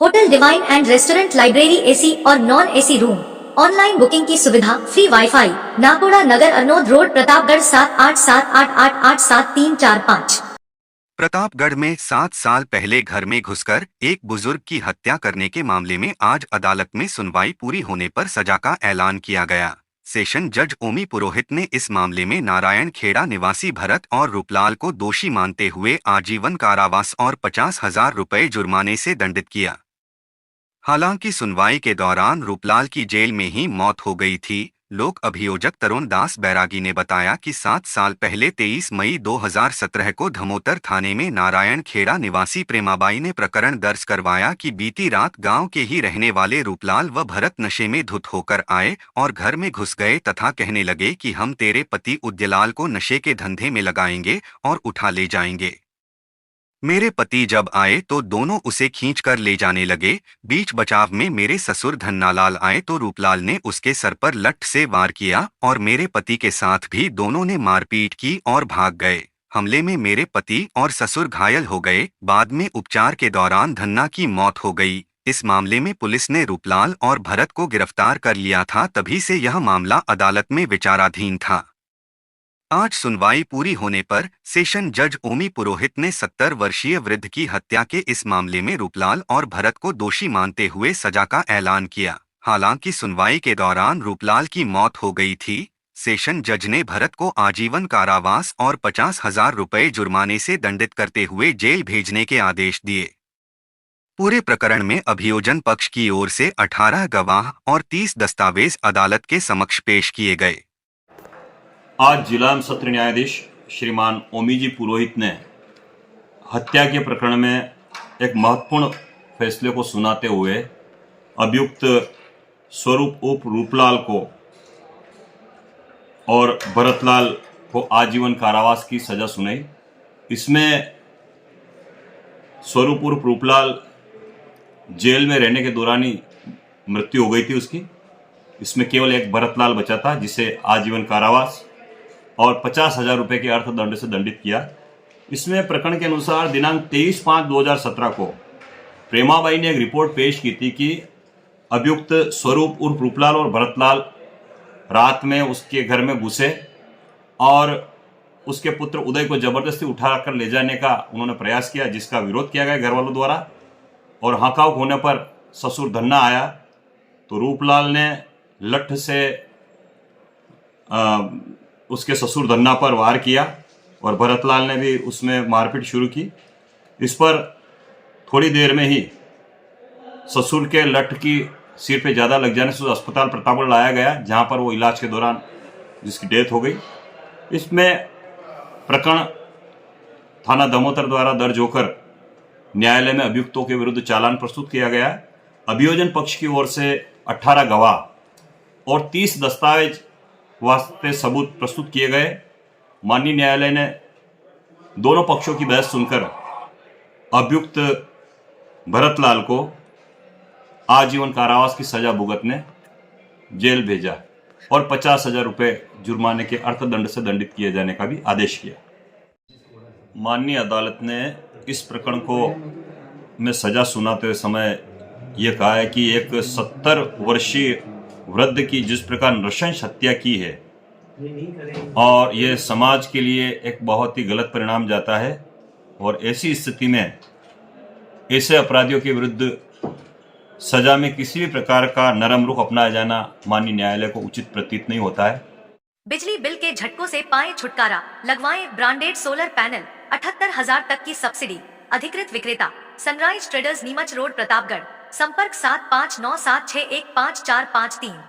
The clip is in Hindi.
Hotel divine and restaurant, library, AC और non AC room, online booking की सुविधा, free wifi. Nakoda Nagar, Arnod Road, Pratapgarh 7878887345। Pratapgarh में 7 साल पहले घर में घुसकर एक बुजुर्ग की हत्या करने के मामले में आज अदालत में सुनवाई पूरी होने पर सजा का ऐलान किया गया। सेशन जज ओमी पुरोहित ने इस मामले में नारायण खेड़ा निवासी भरत और रूपलाल को दोषी मानते हुए आजीवन कारावास और 50,000 रुपये जुर्माने से दंडित किया। हालांकि सुनवाई के दौरान रूपलाल की जेल में ही मौत हो गई थी। लोक अभियोजक तरुण दास बैरागी ने बताया कि 7 साल पहले 23 मई 2017 को धमोतर थाने में नारायण खेड़ा निवासी प्रेमाबाई ने प्रकरण दर्ज करवाया कि बीती रात गांव के ही रहने वाले रूपलाल व भरत नशे में धुत होकर आए और घर में घुस गए तथा कहने लगे कि हम तेरे पति उद्यलाल को नशे के धंधे में लगाएंगे और उठा ले जाएंगे। मेरे पति जब आए तो दोनों उसे खींच कर ले जाने लगे। बीच बचाव में मेरे ससुर धन्नालाल आए तो रूपलाल ने उसके सर पर लठ से वार किया और मेरे पति के साथ भी दोनों ने मारपीट की और भाग गए। हमले में मेरे पति और ससुर घायल हो गए। बाद में उपचार के दौरान धन्ना की मौत हो गई। इस मामले में पुलिस ने रूपलाल और भरत को गिरफ्तार कर लिया था, तभी से यह मामला अदालत में विचाराधीन था। आज सुनवाई पूरी होने पर सेशन जज ओमी पुरोहित ने 70 वर्षीय वृद्ध की हत्या के इस मामले में रूपलाल और भरत को दोषी मानते हुए सजा का ऐलान किया। हालांकि सुनवाई के दौरान रूपलाल की मौत हो गई थी। सेशन जज ने भरत को आजीवन कारावास और 50,000 रुपये जुर्माने से दंडित करते हुए जेल भेजने के आदेश दिए। पूरे प्रकरण में अभियोजन पक्ष की ओर से 18 गवाह और 30 दस्तावेज अदालत के समक्ष पेश किए गए। आज जिला एवं सत्र न्यायाधीश श्रीमान ओमी जी पुरोहित ने हत्या के प्रकरण में एक महत्वपूर्ण फैसले को सुनाते हुए अभियुक्त स्वरूप उप रूपलाल को और भरतलाल को आजीवन कारावास की सजा सुनाई। इसमें स्वरूप उर्फ रूपलाल जेल में रहने के दौरान ही मृत्यु हो गई थी उसकी। इसमें केवल एक भरतलाल बचा था जिसे आजीवन कारावास और 50,000 रुपये के अर्थदंड से दंडित किया। इसमें प्रकरण के अनुसार दिनांक 23/5/2017 को प्रेमाबाई ने एक रिपोर्ट पेश की थी कि अभियुक्त स्वरूप उर्फ रूपलाल और भरतलाल रात में उसके घर में घुसे और उसके पुत्र उदय को जबरदस्ती उठा कर ले जाने का उन्होंने प्रयास किया, जिसका विरोध किया गया घर वालों द्वारा। और हकाउक होने पर ससुर धन्ना आया तो रूपलाल ने लठ से उसके ससुर धन्ना पर वार किया और भरतलाल ने भी उसमें मारपीट शुरू की। इस पर थोड़ी देर में ही ससुर के लठ की सिर पे ज़्यादा लग जाने से उसे अस्पताल प्रतापगढ़ लाया गया, जहां पर वो इलाज के दौरान जिसकी डेथ हो गई। इसमें प्रकरण थाना दमोतर द्वारा दर्ज होकर न्यायालय में अभियुक्तों के विरुद्ध चालान प्रस्तुत किया गया। अभियोजन पक्ष की ओर से 18 गवाह और 30 दस्तावेज वास्ते सबूत प्रस्तुत किए गए। माननीय न्यायालय ने दोनों पक्षों की बहस सुनकर अभियुक्त भरतलाल को आजीवन कारावास की सजा भुगतने जेल भेजा और 50,000 रुपये जुर्माने के अर्थदंड से दंडित किए जाने का भी आदेश किया। माननीय अदालत ने इस प्रकरण को में सजा सुनाते हुए समय यह कहा है कि एक 70 वर्षीय वृद्ध की जिस प्रकार नृशंस हत्या की है और यह समाज के लिए एक बहुत ही गलत परिणाम जाता है, और ऐसी स्थिति में ऐसे अपराधियों के विरुद्ध सजा में किसी भी प्रकार का नरम रुख अपनाया जाना माननीय न्यायालय को उचित प्रतीत नहीं होता है। बिजली बिल के झटकों से पाएं छुटकारा, लगवाएं ब्रांडेड सोलर पैनल, 78,000 तक की सब्सिडी। अधिकृत विक्रेता sunrise traders, Neemuch road, Pratapgarh. संपर्क 7597615453।